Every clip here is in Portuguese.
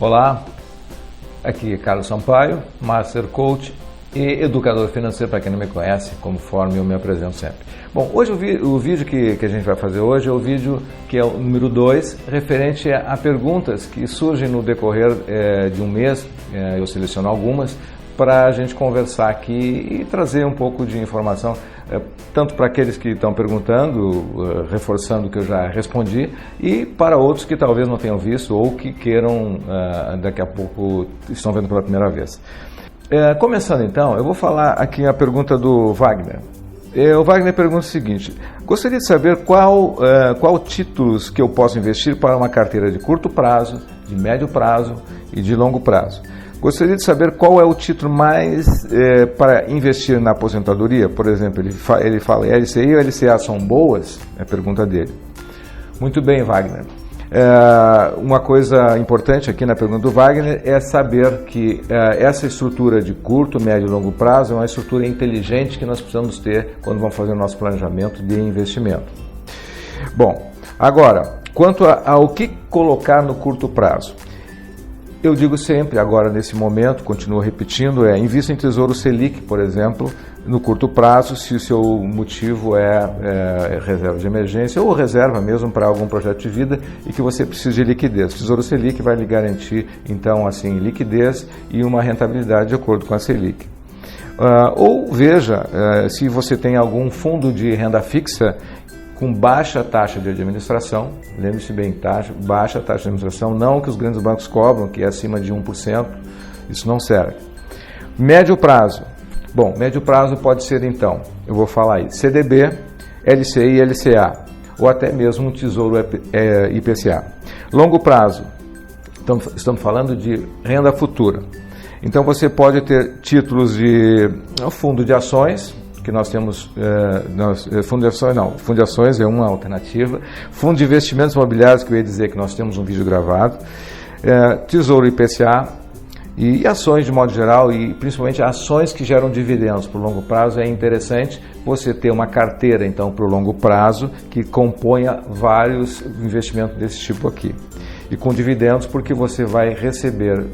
Olá, aqui é Carlos Sampaio, Master Coach e educador financeiro, para quem não me conhece, conforme eu me apresento sempre. Bom, hoje o vídeo que a gente vai fazer hoje é o vídeo que é o número 2, referente a perguntas que surgem no decorrer de um mês. Eu seleciono algumas para a gente conversar aqui e trazer um pouco de informação, tanto para aqueles que estão perguntando, reforçando o que eu já respondi, e para outros que talvez não tenham visto ou que queiram, daqui a pouco, estão vendo pela primeira vez. Começando então, eu vou falar aqui a pergunta do Wagner. O Wagner pergunta o seguinte: gostaria de saber qual títulos que eu posso investir para uma carteira de curto prazo, de médio prazo e de longo prazo. Gostaria de saber qual é o título mais para investir na aposentadoria. Por exemplo, ele fala, LCI ou LCA são boas? É a pergunta dele. Muito bem, Wagner. Uma coisa importante aqui na pergunta do Wagner é saber que essa estrutura de curto, médio e longo prazo é uma estrutura inteligente que nós precisamos ter quando vamos fazer o nosso planejamento de investimento. Bom, agora, quanto ao que colocar no curto prazo. Eu digo sempre, agora nesse momento, continuo repetindo, invista em Tesouro Selic, por exemplo, no curto prazo, se o seu motivo é reserva de emergência ou reserva mesmo para algum projeto de vida e que você precisa de liquidez. O Tesouro Selic vai lhe garantir, então, assim, liquidez e uma rentabilidade de acordo com a Selic. Ou veja se você tem algum fundo de renda fixa com baixa taxa de administração, lembre-se bem, baixa taxa de administração, não que os grandes bancos cobram, que é acima de 1%, isso não serve. Médio prazo. Bom, médio prazo pode ser então, eu vou falar aí, CDB, LCI e LCA, ou até mesmo um Tesouro IPCA. Longo prazo, estamos falando de renda futura. Então você pode ter títulos de fundo de ações, que nós temos, fundo de ações é uma alternativa, fundo de investimentos imobiliários, que eu ia dizer que nós temos um vídeo gravado, Tesouro IPCA e ações de modo geral, e principalmente ações que geram dividendos para o longo prazo. É interessante você ter uma carteira então para o longo prazo que componha vários investimentos desse tipo aqui. E com dividendos, porque você vai receber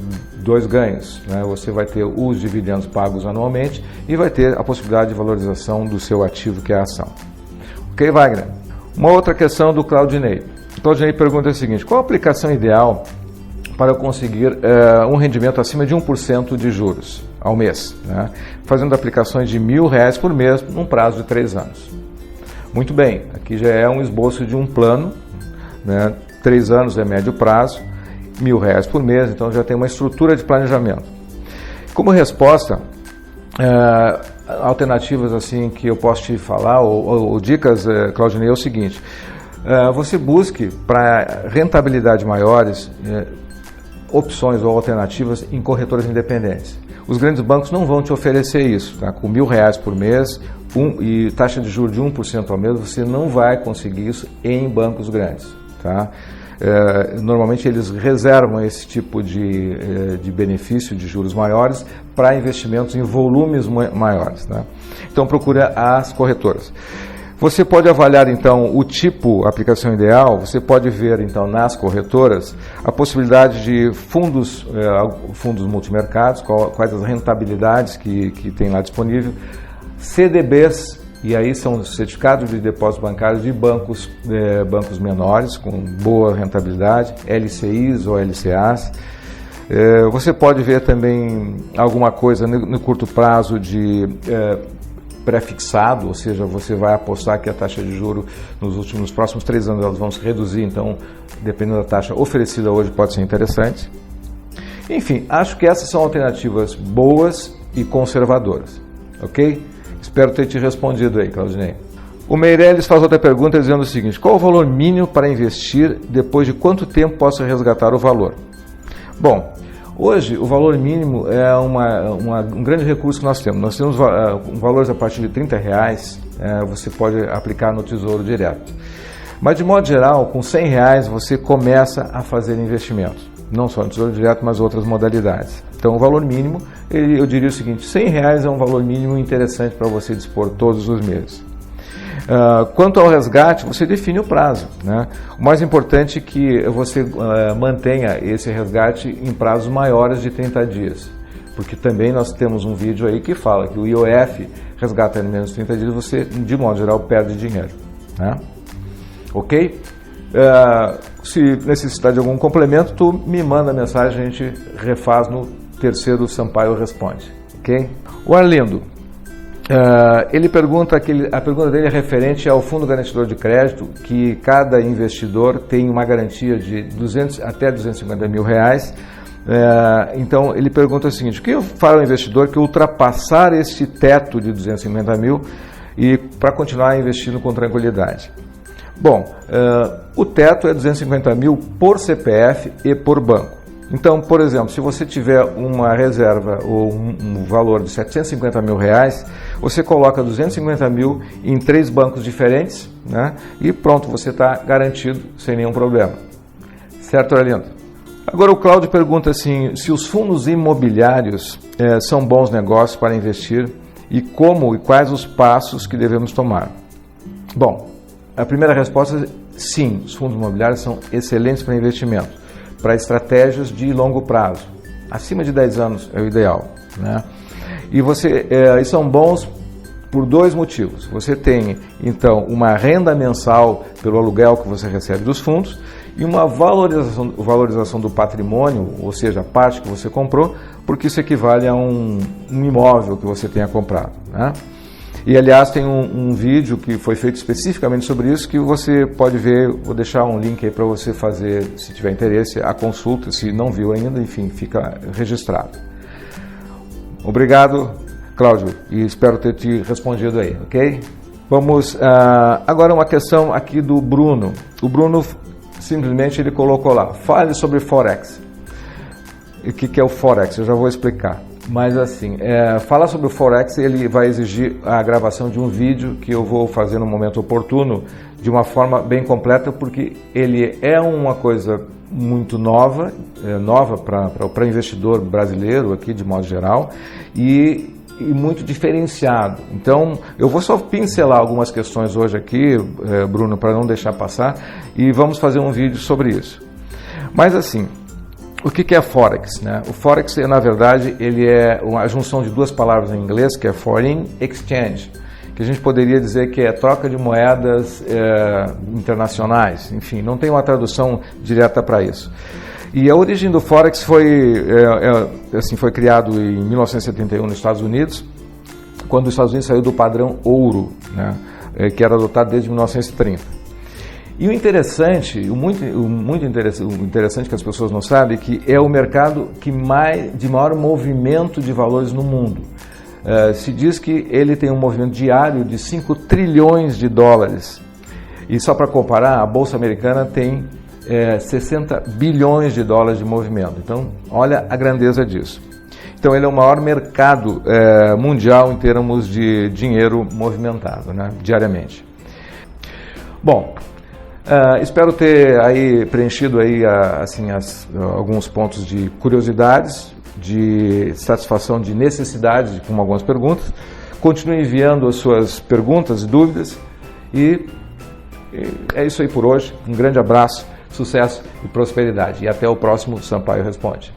dois ganhos, né? Você vai ter os dividendos pagos anualmente e vai ter a possibilidade de valorização do seu ativo, que é a ação. Ok, Wagner? Uma outra questão do Claudinei. O Claudinei pergunta o seguinte: qual a aplicação ideal para eu conseguir um rendimento acima de 1% de juros ao mês, né? Fazendo aplicações de R$1.000 por mês num prazo de 3 anos. Muito bem, aqui já é um esboço de um plano, né? 3 anos é médio prazo, R$1.000 por mês, então já tem uma estrutura de planejamento. Como resposta, alternativas assim que eu posso te falar, ou dicas, Claudinei, é o seguinte: você busque para rentabilidade maiores opções ou alternativas em corretoras independentes. Os grandes bancos não vão te oferecer isso, tá? Com R$1.000 por mês e taxa de juros de 1% ao mês, você não vai conseguir isso em bancos grandes. Tá? Normalmente eles reservam esse tipo de benefício de juros maiores para investimentos em volumes maiores, né? Então procure as corretoras. Você pode avaliar então o tipo, a aplicação ideal. Você pode ver então nas corretoras a possibilidade de fundos multimercados, quais as rentabilidades que tem lá disponível, CDBs. E aí são certificados de depósito bancário de bancos menores, com boa rentabilidade, LCIs ou LCAs. Você pode ver também alguma coisa no curto prazo de pré-fixado, ou seja, você vai apostar que a taxa de juros nos próximos 3 anos elas vão se reduzir, então, dependendo da taxa oferecida hoje, pode ser interessante. Enfim, acho que essas são alternativas boas e conservadoras, ok? Espero ter te respondido aí, Claudinei. O Meirelles faz outra pergunta dizendo o seguinte: qual o valor mínimo para investir? Depois de quanto tempo posso resgatar o valor? Bom, hoje o valor mínimo é um grande recurso que nós temos. Nós temos valores a partir de R$30, você pode aplicar no Tesouro Direto. Mas de modo geral, com R$100 você começa a fazer investimentos. Não só no Tesouro Direto, mas outras modalidades. Então o valor mínimo, eu diria o seguinte: R$100 é um valor mínimo interessante para você dispor todos os meses. Quanto ao resgate, você define o prazo, né? O mais importante é que você mantenha esse resgate em prazos maiores de 30 dias, porque também nós temos um vídeo aí que fala que o IOF resgata em menos de 30 dias, você, de modo geral, perde dinheiro, né? Ok? Se necessitar de algum complemento, tu me manda mensagem, a gente refaz no terceiro Sampaio Responde, ok? O Arlindo, ele pergunta, a pergunta dele é referente ao fundo garantidor de crédito, que cada investidor tem uma garantia de até 250 mil reais. Então ele pergunta o seguinte: o que fará o investidor que ultrapassar este teto de 250 mil e para continuar investindo com tranquilidade? Bom, o teto é 250 mil por CPF e por banco. Então, por exemplo, se você tiver uma reserva ou um valor de 750 mil reais, você coloca 250 mil em 3 bancos diferentes, né? E pronto, você está garantido sem nenhum problema. Certo, Arlindo? Agora o Cláudio pergunta assim, se os fundos imobiliários são bons negócios para investir e como e quais os passos que devemos tomar. Bom, a primeira resposta é sim, os fundos imobiliários são excelentes para investimento, para estratégias de longo prazo. Acima de 10 anos é o ideal, né? E são bons por 2 motivos. Você tem, então, uma renda mensal pelo aluguel que você recebe dos fundos e uma valorização do patrimônio, ou seja, a parte que você comprou, porque isso equivale a um imóvel que você tenha comprado, né? E, aliás, tem um vídeo que foi feito especificamente sobre isso, que você pode ver, vou deixar um link aí para você fazer, se tiver interesse, a consulta, se não viu ainda, enfim, fica registrado. Obrigado, Cláudio, e espero ter te respondido aí, ok? Vamos, agora uma questão aqui do Bruno. O Bruno, simplesmente, ele colocou lá, fale sobre Forex. E o que é o Forex? Eu já vou explicar. Mas assim, falar sobre o Forex, ele vai exigir a gravação de um vídeo que eu vou fazer no momento oportuno, de uma forma bem completa, porque ele é uma coisa muito nova para investidor brasileiro aqui de modo geral, e muito diferenciado. Então, eu vou só pincelar algumas questões hoje aqui, Bruno, para não deixar passar, e vamos fazer um vídeo sobre isso. Mas assim, o que é Forex, né? O Forex, na verdade, ele é uma junção de 2 palavras em inglês, que é Foreign Exchange, que a gente poderia dizer que é troca de moedas internacionais. Enfim, não tem uma tradução direta para isso. E a origem do Forex foi criado em 1971 nos Estados Unidos, quando os Estados Unidos saiu do padrão ouro, né? Que era adotado desde 1930. E o interessante, o interessante que as pessoas não sabem, é que é o mercado de maior movimento de valores no mundo. Se diz que ele tem um movimento diário de 5 trilhões de dólares. E só para comparar, a Bolsa Americana tem 60 bilhões de dólares de movimento. Então, olha a grandeza disso. Então, ele é o maior mercado mundial em termos de dinheiro movimentado, né, diariamente. Bom, espero ter aí preenchido aí alguns pontos de curiosidades, de satisfação de necessidades com algumas perguntas. Continue enviando as suas perguntas e dúvidas e é isso aí por hoje. Um grande abraço, sucesso e prosperidade. E até o próximo Sampaio Responde.